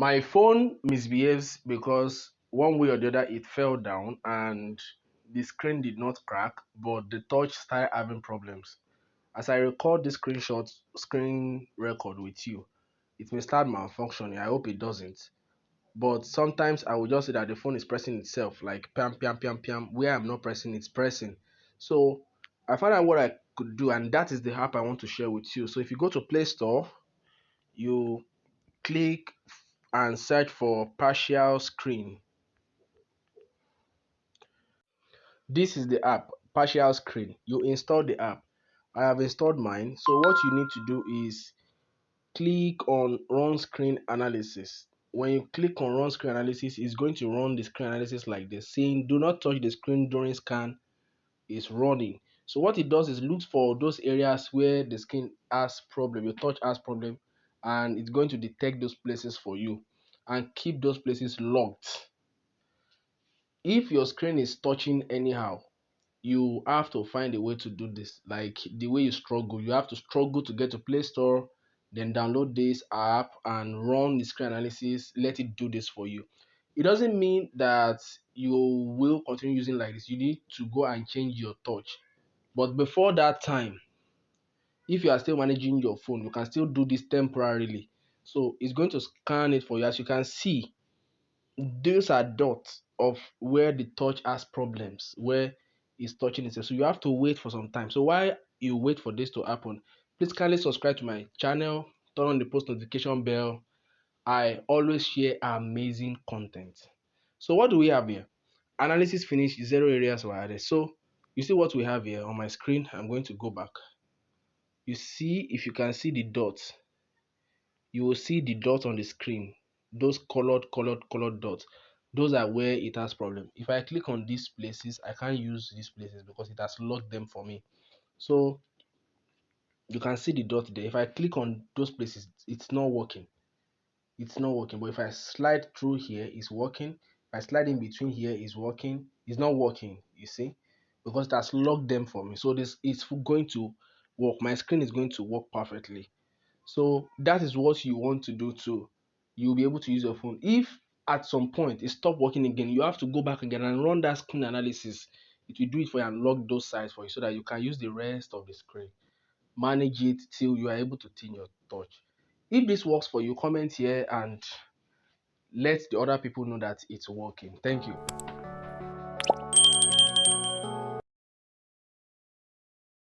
My phone misbehaves because one way or the other it fell down and the screen did not crack, but the touch started having problems. As I record this screen record with you, it may start malfunctioning. I hope it doesn't. But sometimes I will just see that the phone is pressing itself, like pam pam pam pam, where I'm not pressing, it's pressing. So I found out what I could do, and that is the app I want to share with you. So if you go to Play Store, you click and search for partial screen. This is the app, partial screen. You install the app. I have installed mine. So what you need to do is click on run screen analysis. When you click on run screen analysis, it's going to run the screen analysis like this, saying do not touch the screen during scan is running. So what it does is looks for those areas where the screen has problem, your touch has problem, and it's going to detect those places for you and keep those places locked. If your screen is touching anyhow, you have to find a way to do this. Like the way you struggle, you have to struggle to get to Play Store, then download this app and run the screen analysis, let it do this for you. It doesn't mean that you will continue using like this. You need to go and change your touch. But before that time, if you are still managing your phone, you can still do this temporarily. So it's going to scan it for you. As you can see, these are dots of where the touch has problems, where it's touching itself. So you have to wait for some time. So while you wait for this to happen, please kindly subscribe to my channel, turn on the post notification bell. I always share amazing content. So what do we have here? Analysis finished, 0 areas were added. So you see what we have here on my screen. I'm going to go back. You see, if you can see the dots, you will see the dots on the screen, those colored dots. Those are where it has problem. If I click on these places, I can't use these places because it has locked them for me. So you can see the dot there. If I click on those places, it's not working. It's not working. But if I slide through here, it's working. If I slide in between here, it's working. It's not working, you see, because it has locked them for me. So this is going to work. My screen is going to work perfectly. So that is what you want to do too. You'll be able to use your phone. If at some point it stopped working again, you have to go back again and run that screen analysis. It will do it for you and lock those sites for you so that you can use the rest of the screen. Manage it till you are able to thin your touch. If this works for you, comment here and let the other people know that it's working. Thank you.